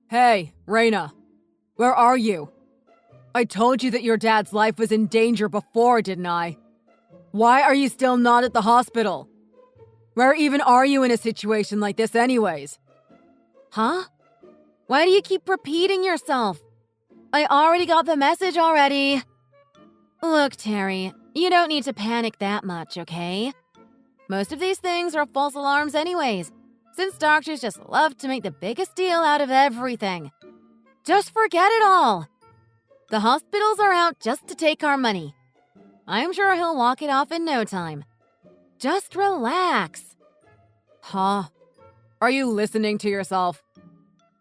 Hey, Rana. Where are you? I told you that your dad's life was in danger before, didn't I? Why are you still not at the hospital? Where even are you in a situation like this anyways? Huh? Why do you keep repeating yourself? I already got the message already. Look, Terry, you don't need to panic that much, okay? Most of these things are false alarms anyways, since doctors just love to make the biggest deal out of everything. Just forget it all. The hospitals are out just to take our money. I'm sure he'll walk it off in no time. Just relax. Huh? Are you listening to yourself?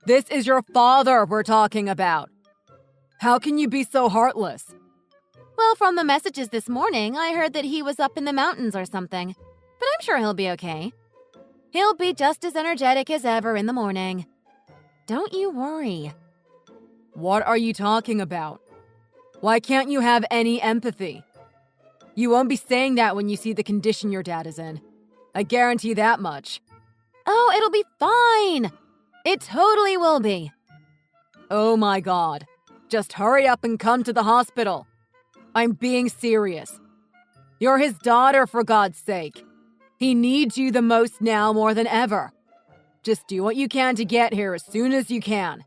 This is your father we're talking about. How can you be so heartless? Well, from the messages this morning, I heard that he was up in the mountains or something. But I'm sure he'll be okay. He'll be just as energetic as ever in the morning. Don't you worry. What are you talking about? Why can't you have any empathy? You won't be saying that when you see the condition your dad is in. I guarantee that much. Oh, it'll be fine. It totally will be. Oh my God. Just hurry up and come to the hospital. I'm being serious. You're his daughter, for God's sake. He needs you the most now more than ever. Just do what you can to get here as soon as you can.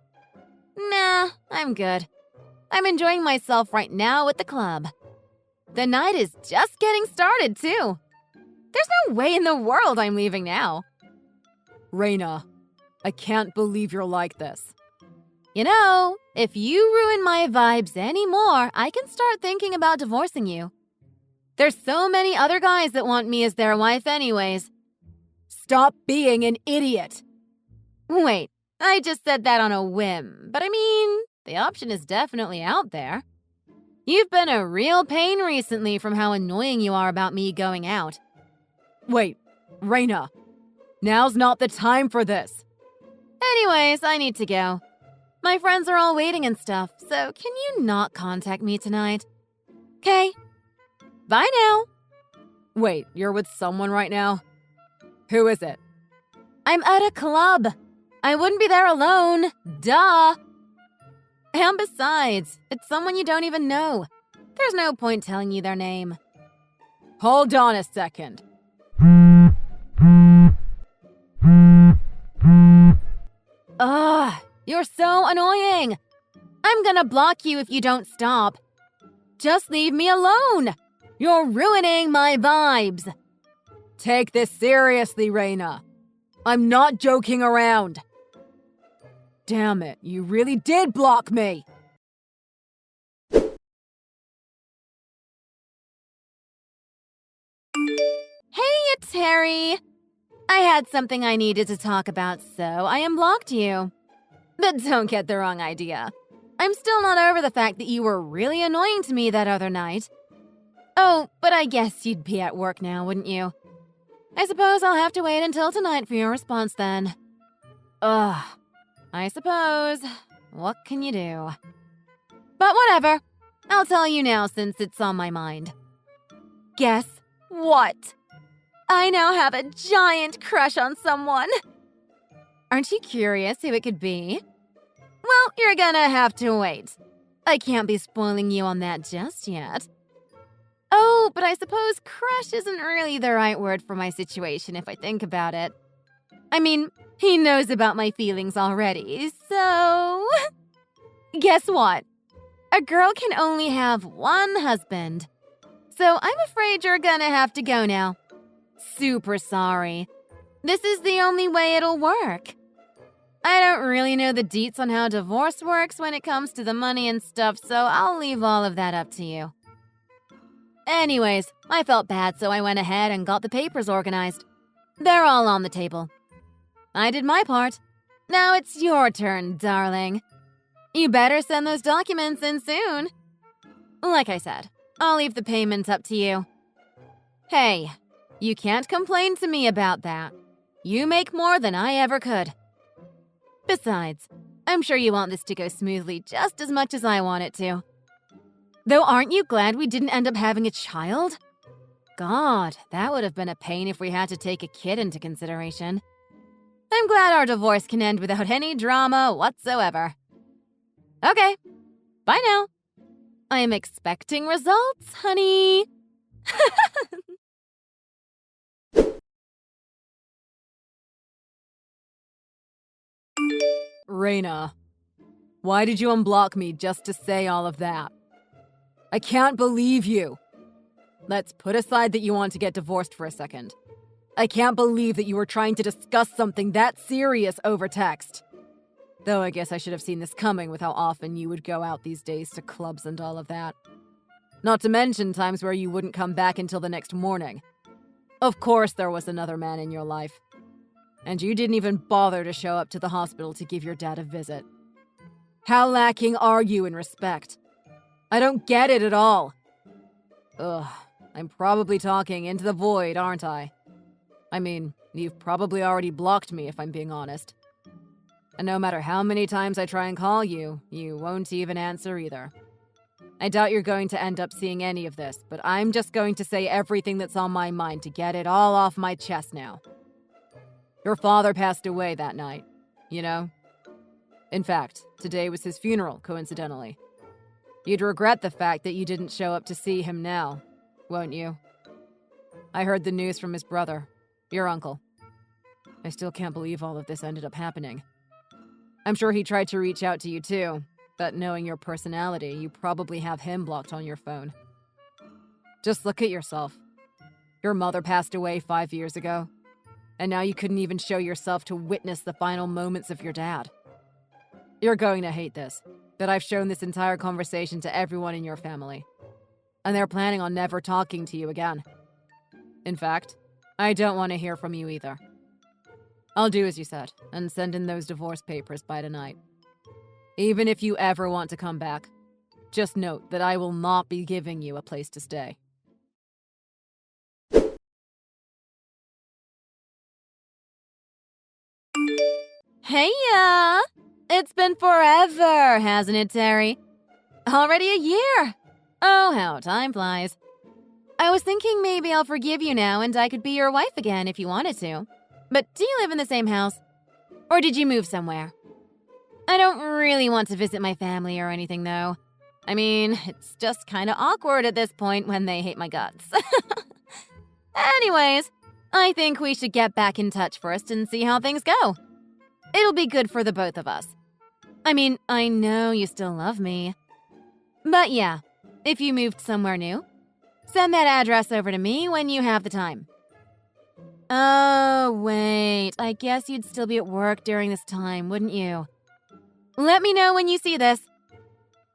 Nah, I'm good. I'm enjoying myself right now at the club. The night is just getting started, too. There's no way in the world I'm leaving now. Rana, I can't believe you're like this. You know, if you ruin my vibes anymore, I can start thinking about divorcing you. There's so many other guys that want me as their wife anyways. Stop being an idiot. Wait, I just said that on a whim, but I mean, the option is definitely out there. You've been a real pain recently from how annoying you are about me going out. Wait, Rana, now's not the time for this. Anyways, I need to go. My friends are all waiting and stuff, so can you not contact me tonight? Okay. Bye now. Wait, you're with someone right now? Who is it? I'm at a club. I wouldn't be there alone. Duh. And besides, it's someone you don't even know. There's no point telling you their name. Hold on a second. Ugh, you're so annoying. I'm gonna block you if you don't stop. Just leave me alone. You're ruining my vibes. Take this seriously, Rana. I'm not joking around. Damn it, you really did block me. Hey, it's Harry. I had something I needed to talk about, so I unblocked you. But don't get the wrong idea. I'm still not over the fact that you were really annoying to me that other night. Oh, but I guess you'd be at work now, wouldn't you? I suppose I'll have to wait until tonight for your response then. Ugh. I suppose. What can you do? But whatever. I'll tell you now since it's on my mind. Guess what? I now have a giant crush on someone. Aren't you curious who it could be? Well, you're gonna have to wait. I can't be spoiling you on that just yet. Oh, but I suppose crush isn't really the right word for my situation if I think about it. I mean, he knows about my feelings already, so... Guess what? A girl can only have one husband. So I'm afraid you're gonna have to go now. Super sorry. This is the only way it'll work. I don't really know the deets on how divorce works when it comes to the money and stuff, so I'll leave all of that up to you. Anyways, I felt bad, so I went ahead and got the papers organized. They're all on the table. I did my part. Now it's your turn, darling. You better send those documents in soon. Like I said, I'll leave the payment up to you. Hey, you can't complain to me about that. You make more than I ever could. Besides, I'm sure you want this to go smoothly just as much as I want it to. Though aren't you glad we didn't end up having a child? God, that would have been a pain if we had to take a kid into consideration. I'm glad our divorce can end without any drama whatsoever. Okay, bye now. I am expecting results, honey. Rana, why did you unblock me just to say all of that? I can't believe you. Let's put aside that you want to get divorced for a second. I can't believe that you were trying to discuss something that serious over text. Though I guess I should have seen this coming with how often you would go out these days to clubs and all of that. Not to mention times where you wouldn't come back until the next morning. Of course there was another man in your life. And you didn't even bother to show up to the hospital to give your dad a visit. How lacking are you in respect? I don't get it at all. Ugh, I'm probably talking into the void, aren't I? I mean, you've probably already blocked me if I'm being honest. And no matter how many times I try and call you, you won't even answer either. I doubt you're going to end up seeing any of this, but I'm just going to say everything that's on my mind to get it all off my chest now. Your father passed away that night, you know? In fact, today was his funeral, coincidentally. You'd regret the fact that you didn't show up to see him now, won't you? I heard the news from his brother, your uncle. I still can't believe all of this ended up happening. I'm sure he tried to reach out to you too, but knowing your personality, you probably have him blocked on your phone. Just look at yourself. Your mother passed away 5 years ago, and now you couldn't even show yourself to witness the final moments of your dad. You're going to hate this, but I've shown this entire conversation to everyone in your family, and they're planning on never talking to you again. In fact, I don't want to hear from you either. I'll do as you said, and send in those divorce papers by tonight. Even if you ever want to come back, just note that I will not be giving you a place to stay. Heya! It's been forever, hasn't it, Terry? Already a year! Oh, how time flies. I was thinking maybe I'll forgive you now and I could be your wife again if you wanted to. But do you live in the same house? Or did you move somewhere? I don't really want to visit my family or anything, though. I mean, it's just kind of awkward at this point when they hate my guts. Anyways, I think we should get back in touch first and see how things go. It'll be good for the both of us. I mean, I know you still love me. But yeah, if you moved somewhere new, send that address over to me when you have the time. Oh, wait, I guess you'd still be at work during this time, wouldn't you? Let me know when you see this.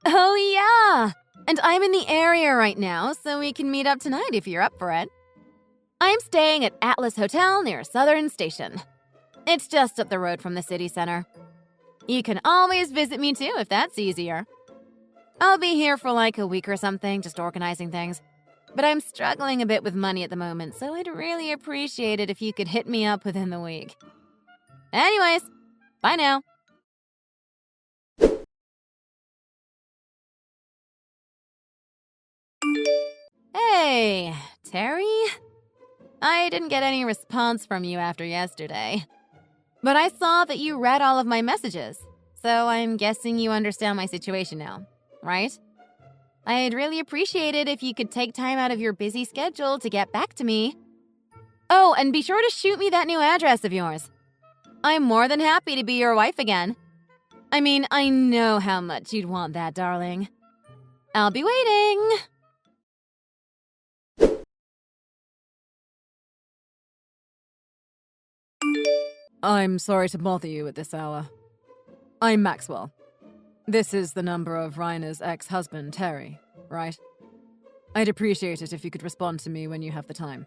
Oh, yeah, and I'm in the area right now, so we can meet up tonight if you're up for it. I'm staying at Atlas Hotel near Southern Station. It's just up the road from the city center. You can always visit me too if that's easier. I'll be here for like a week or something, just organizing things. But I'm struggling a bit with money at the moment, so I'd really appreciate it if you could hit me up within the week. Anyways, bye now. Hey, Terry? I didn't get any response from you after yesterday. But I saw that you read all of my messages, so I'm guessing you understand my situation now, right? I'd really appreciate it if you could take time out of your busy schedule to get back to me. Oh, and be sure to shoot me that new address of yours. I'm more than happy to be your wife again. I mean, I know how much you'd want that, darling. I'll be waiting. I'm sorry to bother you at this hour. I'm Maxwell. This is the number of Rana's ex-husband, Terry, right? I'd appreciate it if you could respond to me when you have the time.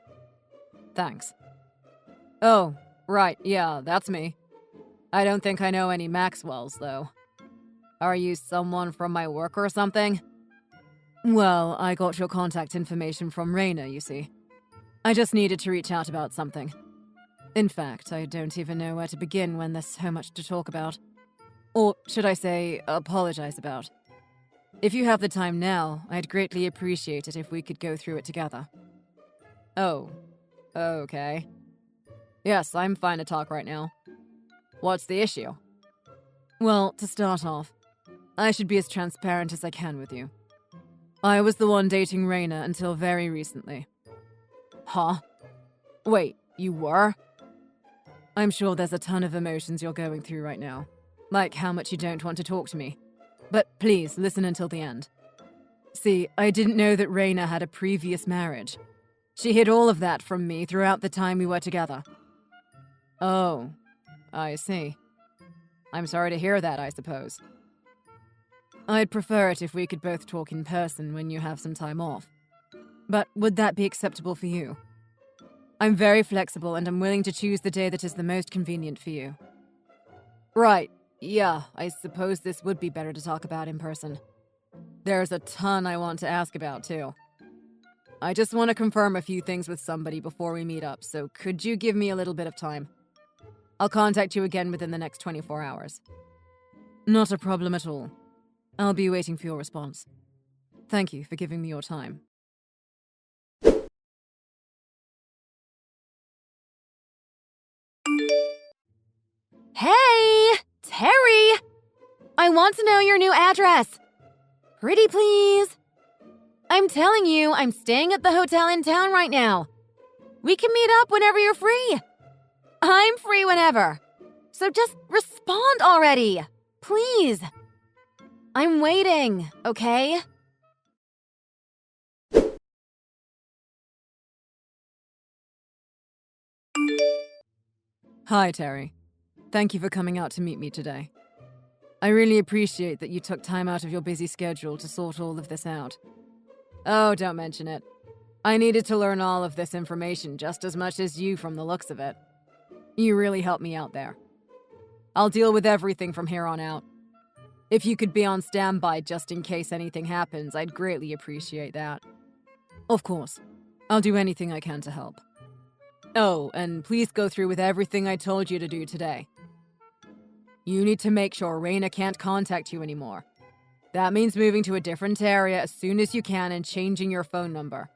Thanks. Oh, right, yeah, that's me. I don't think I know any Maxwells, though. Are you someone from my work or something? Well, I got your contact information from Rana, you see. I just needed to reach out about something. In fact, I don't even know where to begin when there's so much to talk about. Or should I say, apologize about. If you have the time now, I'd greatly appreciate it if we could go through it together. Oh, okay. Yes, I'm fine to talk right now. What's the issue? Well, to start off, I should be as transparent as I can with you. I was the one dating Rana until very recently. Huh? Wait, you were? I'm sure there's a ton of emotions you're going through right now, like how much you don't want to talk to me. But please, listen until the end. See, I didn't know that Rana had a previous marriage. She hid all of that from me throughout the time we were together. Oh, I see. I'm sorry to hear that, I suppose. I'd prefer it if we could both talk in person when you have some time off. But would that be acceptable for you? I'm very flexible and I'm willing to choose the day that is the most convenient for you. Right, yeah, I suppose this would be better to talk about in person. There's a ton I want to ask about, too. I just want to confirm a few things with somebody before we meet up, so could you give me a little bit of time? I'll contact you again within the next 24 hours. Not a problem at all. I'll be waiting for your response. Thank you for giving me your time. Hey! Terry! I want to know your new address. Pretty please. I'm telling you, I'm staying at the hotel in town right now. We can meet up whenever you're free. I'm free whenever. So just respond already. Please. I'm waiting, okay? Hi, Terry. Thank you for coming out to meet me today. I really appreciate that you took time out of your busy schedule to sort all of this out. Oh, don't mention it. I needed to learn all of this information just as much as you from the looks of it. You really helped me out there. I'll deal with everything from here on out. If you could be on standby just in case anything happens, I'd greatly appreciate that. Of course. I'll do anything I can to help. Oh, and please go through with everything I told you to do today. You need to make sure Rana can't contact you anymore. That means moving to a different area as soon as you can and changing your phone number.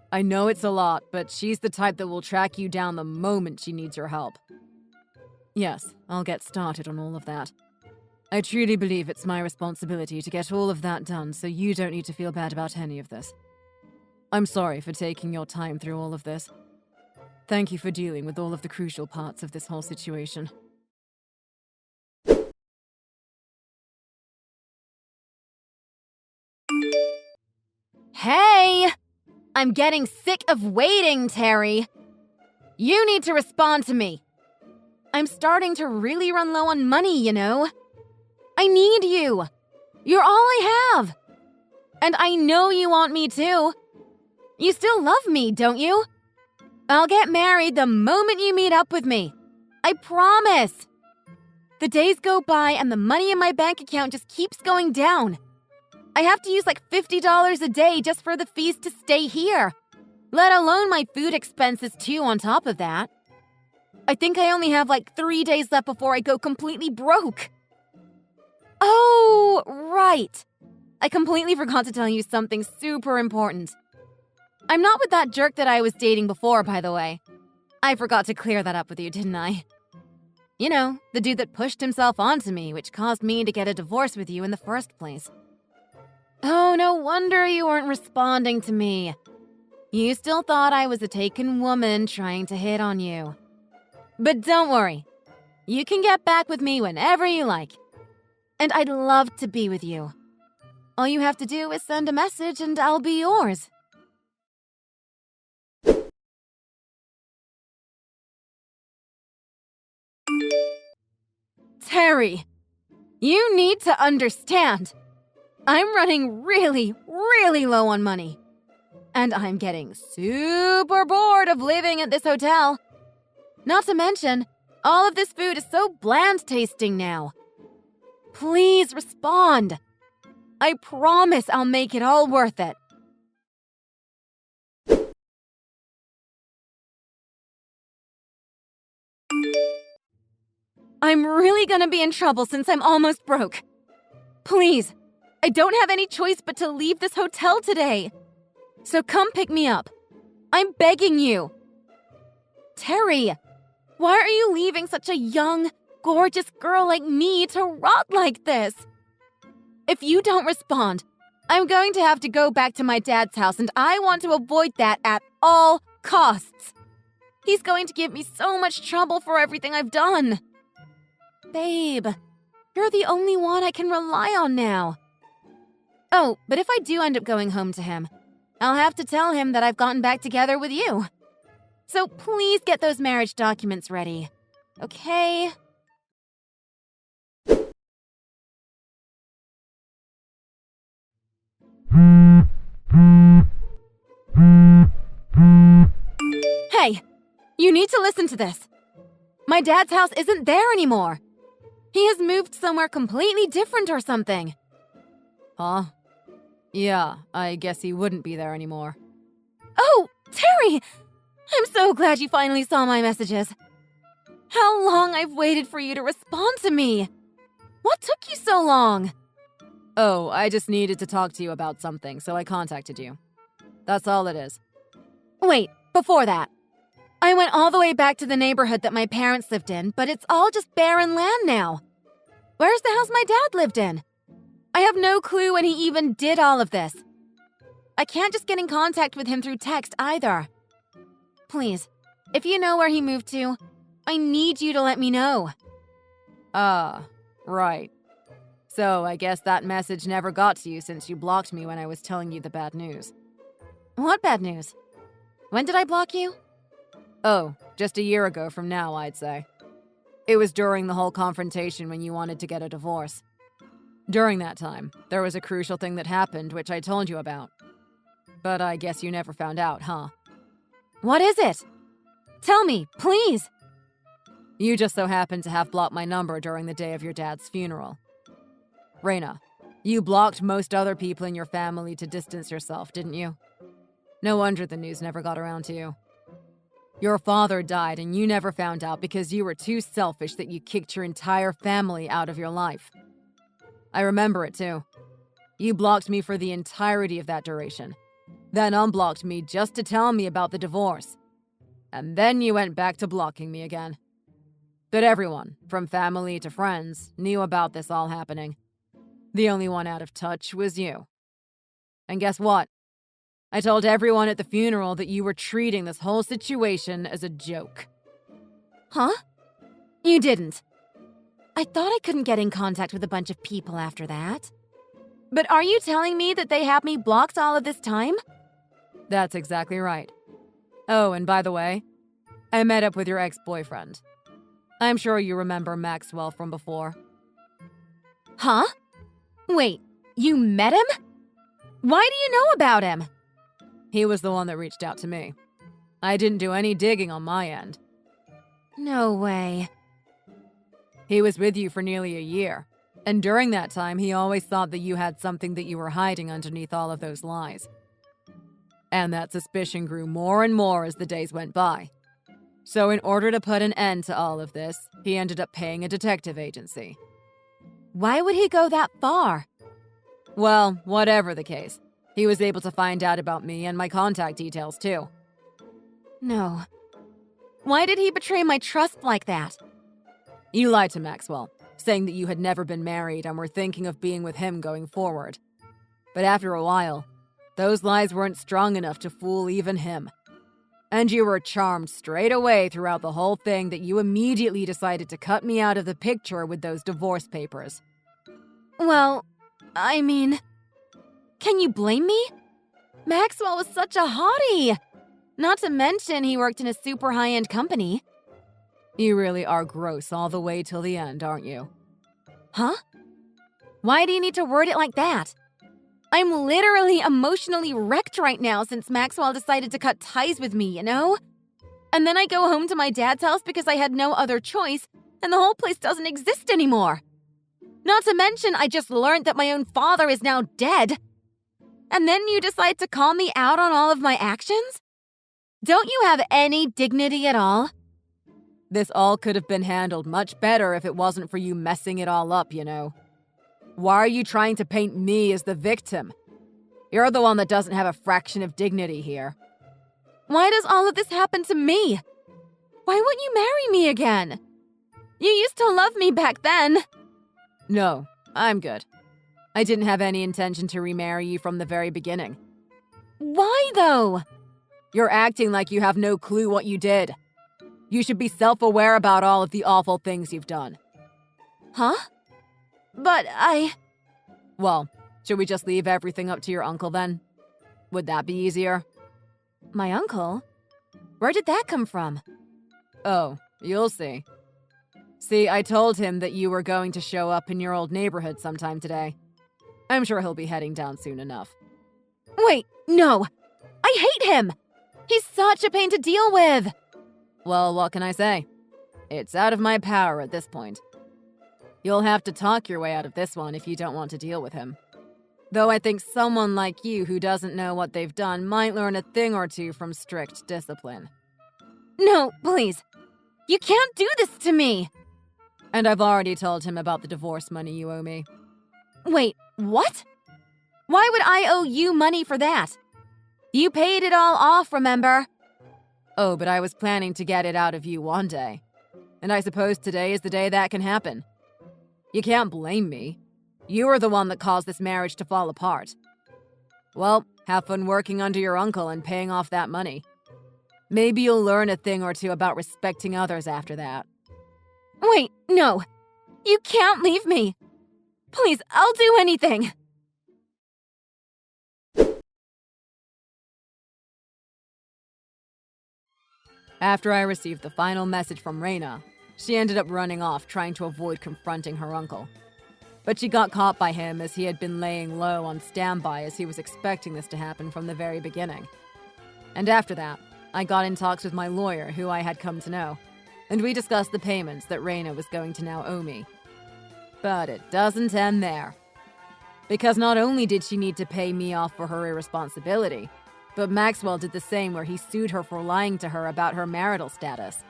I know it's a lot, but she's the type that will track you down the moment she needs your help. Yes, I'll get started on all of that. I truly believe it's my responsibility to get all of that done, so you don't need to feel bad about any of this. I'm sorry for taking your time through all of this. Thank you for dealing with all of the crucial parts of this whole situation. Hey! I'm getting sick of waiting, Terry. You need to respond to me. I'm starting to really run low on money, you know. I need you. You're all I have. And I know you want me too. You still love me, don't you? I'll get married the moment you meet up with me. I promise. The days go by and the money in my bank account just keeps going down. I have to use like $50 a day just for the fees to stay here, let alone my food expenses too on top of that. I think I only have like 3 days left before I go completely broke. Oh, right. I completely forgot to tell you something super important. I'm not with that jerk that I was dating before, by the way. I forgot to clear that up with you, didn't I? You know, the dude that pushed himself onto me, which caused me to get a divorce with you in the first place. Oh, no wonder you weren't responding to me. You still thought I was a taken woman trying to hit on you. But don't worry. You can get back with me whenever you like. And I'd love to be with you. All you have to do is send a message and I'll be yours. Terry, you need to understand. I'm running really, really low on money. And I'm getting super bored of living at this hotel. Not to mention, all of this food is so bland tasting now. Please respond. I promise I'll make it all worth it. I'm really gonna be in trouble since I'm almost broke. Please, I don't have any choice but to leave this hotel today. So come pick me up. I'm begging you. Terry, why are you leaving such a young, gorgeous girl like me to rot like this. If you don't respond, I'm going to have to go back to my dad's house, and I want to avoid that at all costs. He's going to give me so much trouble for everything I've done. Babe, you're the only one I can rely on now. Oh, but if I do end up going home to him, I'll have to tell him that I've gotten back together with you. So please get those marriage documents ready, okay? Hey, you need to listen to this. My dad's house isn't there anymore. He has moved somewhere completely different or something. Huh? Yeah, I guess he wouldn't be there anymore. Oh, Terry! I'm so glad you finally saw my messages. How long I've waited for you to respond to me! What took you so long? Oh, I just needed to talk to you about something, so I contacted you. That's all it is. Wait, before that. I went all the way back to the neighborhood that my parents lived in, but it's all just barren land now. Where's the house my dad lived in? I have no clue when he even did all of this. I can't just get in contact with him through text either. Please, if you know where he moved to, I need you to let me know. Right. So I guess that message never got to you since you blocked me when I was telling you the bad news. What bad news? When did I block you? Oh, just a year ago from now, I'd say. It was during the whole confrontation when you wanted to get a divorce. During that time, there was a crucial thing that happened which I told you about. But I guess you never found out, huh? What is it? Tell me, please! You just so happened to have blocked my number during the day of your dad's funeral. Rana, you blocked most other people in your family to distance yourself, didn't you? No wonder the news never got around to you. Your father died and you never found out because you were too selfish that you kicked your entire family out of your life. I remember it too. You blocked me for the entirety of that duration, then unblocked me just to tell me about the divorce. And then you went back to blocking me again. But everyone, from family to friends, knew about this all happening. The only one out of touch was you. And guess what? I told everyone at the funeral that you were treating this whole situation as a joke. Huh? You didn't. I thought I couldn't get in contact with a bunch of people after that. But are you telling me that they have me blocked all of this time? That's exactly right. Oh, and by the way, I met up with your ex-boyfriend. I'm sure you remember Maxwell from before. Huh? Wait, you met him? Why do you know about him? He was the one that reached out to me. I didn't do any digging on my end. No way. He was with you for nearly a year, and during that time, he always thought that you had something that you were hiding underneath all of those lies. And that suspicion grew more and more as the days went by. So in order to put an end to all of this, he ended up paying a detective agency. Why would he go that far? Well, whatever the case, he was able to find out about me and my contact details too. No. Why did he betray my trust like that? You lied to Maxwell, saying that you had never been married and were thinking of being with him going forward. But after a while, those lies weren't strong enough to fool even him. And you were charmed straight away throughout the whole thing that you immediately decided to cut me out of the picture with those divorce papers. Well, I mean, can you blame me? Maxwell was such a hottie! Not to mention he worked in a super high-end company. You really are gross all the way till the end, aren't you? Huh? Why do you need to word it like that? I'm literally emotionally wrecked right now since Maxwell decided to cut ties with me, you know? And then I go home to my dad's house because I had no other choice, and the whole place doesn't exist anymore. Not to mention, I just learned that my own father is now dead. And then you decide to call me out on all of my actions? Don't you have any dignity at all? This all could have been handled much better if it wasn't for you messing it all up, you know. Why are you trying to paint me as the victim? You're the one that doesn't have a fraction of dignity here. Why does all of this happen to me? Why won't you marry me again? You used to love me back then. No, I'm good. I didn't have any intention to remarry you from the very beginning. Why, though? You're acting like you have no clue what you did. You should be self-aware about all of the awful things you've done. Huh? But Well, should we just leave everything up to your uncle then? Would that be easier? My uncle? Where did that come from? Oh, you'll see. See, I told him that you were going to show up in your old neighborhood sometime today. I'm sure he'll be heading down soon enough. Wait, no! I hate him! He's such a pain to deal with! Well, what can I say? It's out of my power at this point. You'll have to talk your way out of this one if you don't want to deal with him. Though I think someone like you who doesn't know what they've done might learn a thing or two from strict discipline. No, please. You can't do this to me! And I've already told him about the divorce money you owe me. Wait, what? Why would I owe you money for that? You paid it all off, remember? Oh, but I was planning to get it out of you one day. And I suppose today is the day that can happen. You can't blame me. You were the one that caused this marriage to fall apart. Well, have fun working under your uncle and paying off that money. Maybe you'll learn a thing or two about respecting others after that. Wait, no. You can't leave me. Please, I'll do anything. After I received the final message from Rana, she ended up running off trying to avoid confronting her uncle. But she got caught by him as he had been laying low on standby as he was expecting this to happen from the very beginning. And after that, I got in talks with my lawyer who I had come to know, and we discussed the payments that Rana was going to now owe me. But it doesn't end there. Because not only did she need to pay me off for her irresponsibility, but Maxwell did the same where he sued her for lying to her about her marital status.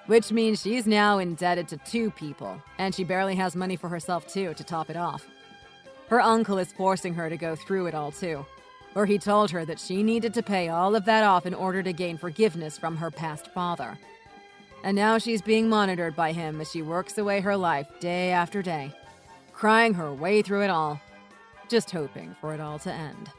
Which means she's now indebted to 2 people, and she barely has money for herself too to top it off. Her uncle is forcing her to go through it all too, where he told her that she needed to pay all of that off in order to gain forgiveness from her past father. And now she's being monitored by him as she works away her life day after day, crying her way through it all, just hoping for it all to end.